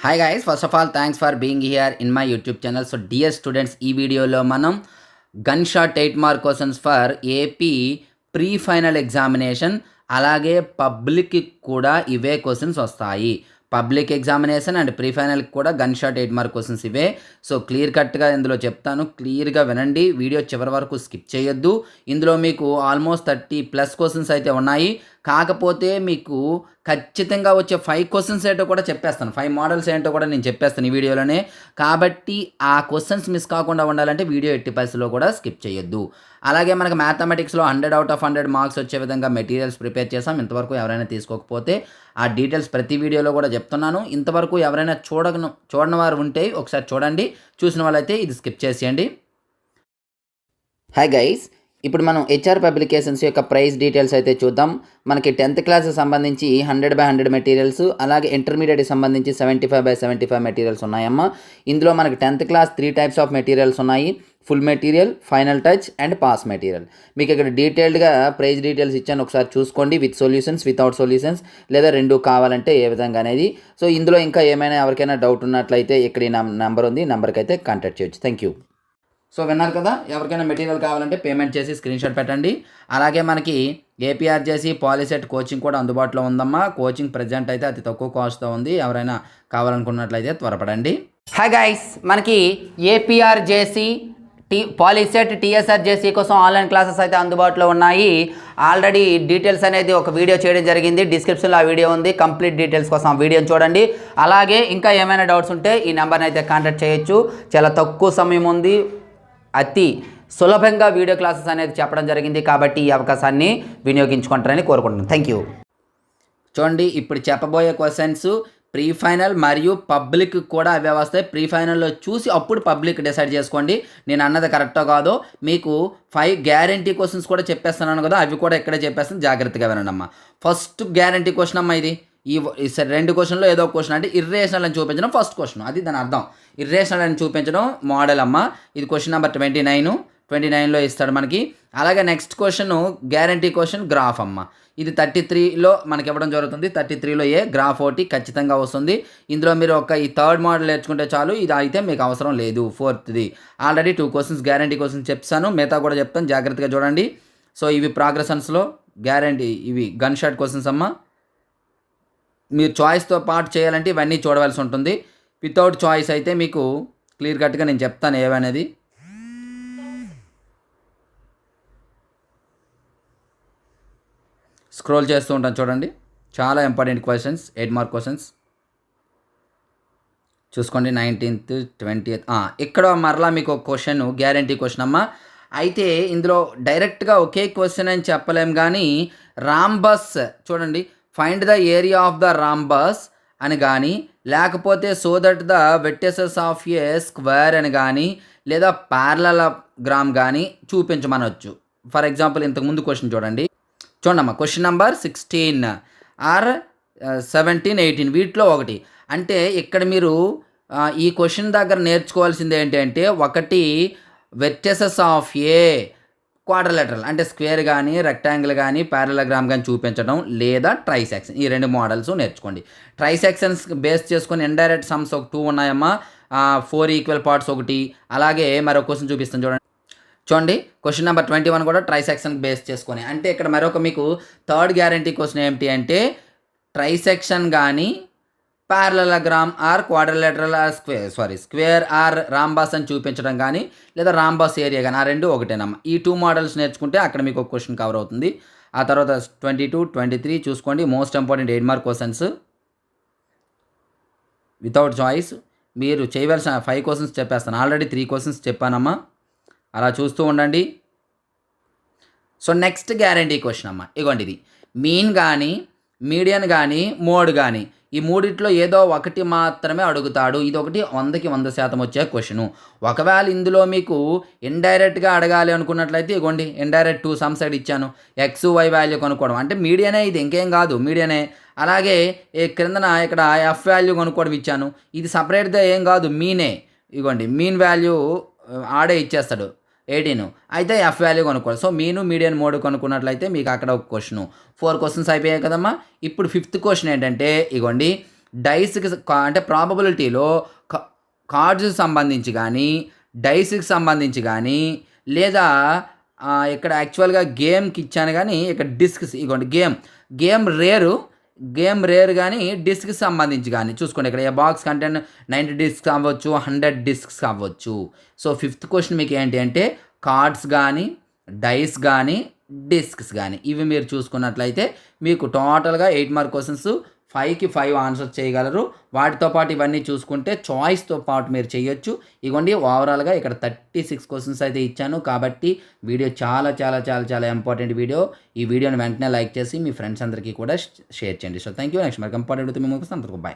Hi guys, first of all thanks for being here in my YouTube channel. So dear students, ఈ వీడియోలో మనం gun shot 8 mark questions for AP pre final examination, అలాగే పబ్లిక్కి కూడా ఇవే questions వస్తాయి. Public examination and pre ఫైనల్కి కూడా గన్ షాట్ 8 మార్క్ క్వశ్చన్స్ ఇవే. సో క్లియర్ కట్గా ఇందులో చెప్తాను, క్లియర్గా వినండి, వీడియో చివరి వరకు స్కిప్ చేయొద్దు. ఇందులో మీకు ఆల్మోస్ట్ 30+ క్వశ్చన్స్ అయితే ఉన్నాయి. కాకపోతే మీకు ఖచ్చితంగా వచ్చే 5 క్వశ్చన్స్ ఏంటో కూడా చెప్పేస్తాను, 5 మోడల్స్ ఏంటో కూడా నేను చెప్పేస్తాను ఈ వీడియోలోనే. కాబట్టి ఆ క్వశ్చన్స్ మిస్ కాకుండా ఉండాలంటే వీడియో ఎట్టి పరిస్థితిలో కూడా స్కిప్ చేయొద్దు. అలాగే మనకు మ్యాథమెటిక్స్లో 100/100 మార్క్స్ వచ్చే విధంగా మెటీరియల్స్ ప్రిపేర్ చేసాం. ఇంతవరకు ఎవరైనా తీసుకోకపోతే ఆ డీటెయిల్స్ ప్రతి వీడియోలో కూడా చెప్తున్నాను. ఇంతవరకు ఎవరైనా చూడని వారు ఉంటే ఒకసారి చూడండి, చూసిన వాళ్ళైతే ఇది స్కిప్ చేసేయండి. హాయ్ గైస్, ఇప్పుడు మనం హెచ్ఆర్ పబ్లికేషన్స్ యొక్క ప్రైస్ డీటెయిల్స్ అయితే చూద్దాం. మనకి 10th క్లాస్ సంబంధించి 100/100 మెటీరియల్స్, అలాగే ఇంటర్మీడియట్కి సంబంధించి 75/75 మెటీరియల్స్ ఉన్నాయమ్మా. ఇందులో మనకి 10th class 3 types of materials ఉన్నాయి: full material, final touch and pass material. మీకు ఇక్కడ డీటెయిల్డ్గా ప్రైస్ డీటెయిల్స్ ఇచ్చాను, ఒకసారి చూసుకోండి. విత్ సొల్యూషన్స్, వితౌట్ సొల్యూషన్స్, లేదా రెండు కావాలంటే ఏ విధంగా అనేది. సో ఇందులో ఇంకా ఏమైనా ఎవరికైనా డౌట్ ఉన్నట్లయితే ఇక్కడ ఈ నెంబర్ ఉంది, నెంబర్కి అయితే కాంటాక్ట్ చేయొచ్చు. Thank you. సో విన్నారు కదా, ఎవరికైనా మెటీరియల్ కావాలంటే పేమెంట్ చేసి స్క్రీన్ షాట్ పెట్టండి. అలాగే మనకి ఏపీఆర్జేసీ పాలిసెట్ కోచింగ్ కూడా అందుబాటులో ఉందమ్మా. కోచింగ్ ప్రజెంట్ అయితే అతి తక్కువ కాస్ట్తో ఉంది, ఎవరైనా కావాలనుకున్నట్లయితే త్వరపడండి. హాయ్ గైస్, మనకి ఏపీఆర్జేసీ పాలిసెట్ టీఎస్ఆర్జేసీ కోసం ఆన్లైన్ క్లాసెస్ అయితే అందుబాటులో ఉన్నాయి. ఆల్రెడీ డీటెయిల్స్ అనేది ఒక వీడియో చేయడం జరిగింది, డిస్క్రిప్షన్లో ఆ వీడియో ఉంది. కంప్లీట్ డీటెయిల్స్ కోసం ఆ వీడియోని చూడండి. అలాగే ఇంకా ఏమైనా డౌట్స్ ఉంటే ఈ నెంబర్ని అయితే కాంటాక్ట్ చేయొచ్చు. చాలా తక్కువ సమయం ఉంది, అతి సులభంగా వీడియో క్లాసెస్ అనేది చెప్పడం జరిగింది. కాబట్టి ఈ అవకాశాన్ని వినియోగించుకుంటారని కోరుకుంటున్నాను. Thank you. చూడండి, ఇప్పుడు చెప్పబోయే క్వశ్చన్స్ ప్రీ ఫైనల్ మరియు పబ్లిక్ కూడా అవే వస్తాయి. ప్రీ ఫైనల్లో చూసి అప్పుడు పబ్లిక్ డిసైడ్ చేసుకోండి, నేను అన్నది కరెక్టో కాదో. మీకు 5 గ్యారంటీ క్వశ్చన్స్ కూడా చెప్పేస్తున్నాను కదా, అవి కూడా ఇక్కడే చెప్పేస్తాను, జాగ్రత్తగా వినండి. ఫస్ట్ గ్యారంటీ క్వశ్చన్ అమ్మ ఇది. ఈ 2 క్వశ్చన్లో ఏదో ఒక క్వశ్చన్ అంటే ఇర్రేషనల్ అని చూపించడం ఫస్ట్ క్వశ్చన్, అది దాని అర్థం. ఇర్రేషనల్ అని చూపించడం మోడల్ అమ్మ. ఇది క్వశ్చన్ నెంబర్ 29లో ఇస్తాడు మనకి. అలాగే next question guarantee question graph అమ్మ. ఇది 33లో మనకి ఇవ్వడం జరుగుతుంది. 33లో గ్రాఫ్ ఒకటి ఖచ్చితంగా వస్తుంది. ఇందులో మీరు ఈ 3rd మోడల్ నేర్చుకుంటే చాలు, ఇది అయితే మీకు అవసరం లేదు. 4th already 2 questions guarantee questions చెప్తాను, మిగతా కూడా చెప్తాను, జాగ్రత్తగా చూడండి. సో ఇవి ప్రోగ్రెషన్స్లో గ్యారంటీ, ఇవి గన్ షాట్ క్వశ్చన్స్ అమ్మ. మీరు చాయిస్తో పాటు చేయాలంటే ఇవన్నీ చూడవలసి ఉంటుంది. వితౌట్ చాయిస్ అయితే మీకు క్లియర్ కట్గా నేను చెప్తాను ఏవనేది. స్క్రోల్ చేస్తూ ఉంటాను చూడండి, చాలా ఇంపార్టెంట్ క్వశ్చన్స్, 8 మార్క్ క్వశ్చన్స్ చూసుకోండి. 19th 20th ఇక్కడ మరలా మీకు ఒక క్వశ్చన్ గ్యారంటీ క్వశ్చన్ అమ్మ. అయితే ఇందులో డైరెక్ట్గా ఒకే క్వశ్చన్ అని చెప్పలేం, కానీ రాంబస్ చూడండి, find the area of the rhombus అని కానీ, లేకపోతే so that the vertices of A square అని కానీ, లేదా పారలలోగ్రామ్ కానీ చూపించమనొచ్చు. ఫర్ ఎగ్జాంపుల్ ఇంతకుముందు క్వశ్చన్ చూడండి అమ్మా, క్వశ్చన్ నెంబర్ 16 ఆర్ 17, 18 వీటిలో ఒకటి. అంటే ఇక్కడ మీరు ఈ క్వశ్చన్ దగ్గర నేర్చుకోవాల్సింది ఏంటంటే, ఒకటి వెర్టిసెస్ ఆఫ్ ఏ క్వాడ్రిలేటరల్ అంటే స్క్వేర్ కానీ, రెక్టాంగిల్ కానీ, పారలలోగ్రామ్ కానీ చూపించడం, లేదా ట్రైసెక్షన్, ఈ 2 మోడల్స్ నేర్చుకోండి. ట్రైసెక్షన్స్ బేస్ చేసుకొని ఇండైరెక్ట్ సమ్స్ ఒక 2 ఉన్నాయమ్మా. 4 ఈక్వల్ పార్ట్స్ ఒకటి. అలాగే మరొక క్వశ్చన్ చూపిస్తాను చూడండి, క్వశ్చన్ నెంబర్ 21 కూడా ట్రైసెక్షన్ బేస్ చేసుకొని. అంటే ఇక్కడ మరొక మీకు 3rd గ్యారంటీ క్వశ్చన్ ఏమిటి అంటే, ట్రైసెక్షన్ కానీ, parallelogram or quadrilateral or square or rhombus అని చూపించడం కానీ, లేదా రాంబాస్ ఏరియా కానీ, ఆ 2 ఒకటేనమ్మా. ఈ 2 మోడల్స్ నేర్చుకుంటే అక్కడ మీకు ఒక క్వశ్చన్ కవర్ అవుతుంది. ఆ తర్వాత 22, 23 చూసుకోండి, most important 8 mark questions without choice. మీరు చేయవలసిన 5 క్వశ్చన్స్ చెప్పేస్తాను, ఆల్రెడీ 3 క్వశ్చన్స్ చెప్పానమ్మా, అలా చూస్తూ ఉండండి. సో నెక్స్ట్ గ్యారంటీ క్వశ్చన్ అమ్మ, ఇగోండి ఇది. మీన్ కానీ, మీడియన్ కానీ, మోడ్ కానీ, ఈ మూడిట్లో ఏదో ఒకటి మాత్రమే అడుగుతాడు. ఇది ఒకటి 100కి 100% వచ్చే క్వశ్చను. ఒకవేళ ఇందులో మీకు ఇండైరెక్ట్గా అడగాలి అనుకున్నట్లయితే ఇగోండి, ఇండైరెక్ట్ 2 సమ్ సైడ్ ఇచ్చాను, XY వాల్యూ కనుక్కోవడం, అంటే మీడియనే, ఇది ఇంకేం కాదు, మీడియనే. అలాగే క్రిందన ఇక్కడ F వాల్యూ కనుక్కోవడం ఇచ్చాను, ఇది సపరేట్గా ఏం కాదు, మీనే. ఇగోండి, మీన్ వాల్యూ ఆడే ఇచ్చేస్తాడు 18, అయితే F వాల్యూ కనుక్కోవాలి. సో మీను, మీడియన్, మోడ్ కనుక్కున్నట్లయితే మీకు అక్కడ ఒక క్వశ్చను. 4 క్వశ్చన్స్ అయిపోయాయి కదమ్మా. ఇప్పుడు 5th క్వశ్చన్ ఏంటంటే, ఇగోండి, డైస్‌కి అంటే ప్రాబబిలిటీలో క కార్డ్స్‌కి సంబంధించి గానీ, డైస్‌కి సంబంధించి గానీ, లేదా ఇక్కడ యాక్చువల్‌గా గేమ్‌కి ఇచ్చాను గానీ, ఇక్కడ డిస్క్స్ ఇగోండి గేమ్ రేర్ గానీ, డిస్క్‌కి సంబంధించి గానీ చూసుకోండి. ఇక్కడ ఏ బాక్స్ కంటెంట్ 90 డిస్క్స్ అవ్వచ్చు, 100 డిస్క్స్ అవ్వచ్చు. సో, ఫిఫ్త్ క్వెషన్ మీకు ఏంటి అంటే కార్డ్స్ గానీ, డైస్ గానీ, డిస్క్స్ గానీ ఇవి మీరు చూసుకున్నట్లయితే మీకు టోటల్‌గా 8 మార్క్ క్వెషన్స్ 5కి 5 ఆన్సర్ చేయగలరు. వాటితో పాటు ఇవన్నీ చూసుకుంటే చాయిస్‌తో పాటు మీరు చేయొచ్చు. ఇగోండి ఓవరాల్‌గా ఇక్కడ 36 క్వెషన్స్ అయితే ఇచ్చాను. కాబట్టి వీడియో చాలా చాలా చాలా చాలా ఇంపార్టెంట్ వీడియో. ఈ వీడియోని వెంటనే లైక్ చేసి మీ ఫ్రెండ్స్ అందరికీ కూడా షేర్ చేయండి. So, thank you. నెక్స్ట్ మరి ఇంపార్టెంట్ విత్ మీ ముందుకు వస్తాను. అందరికీ బై.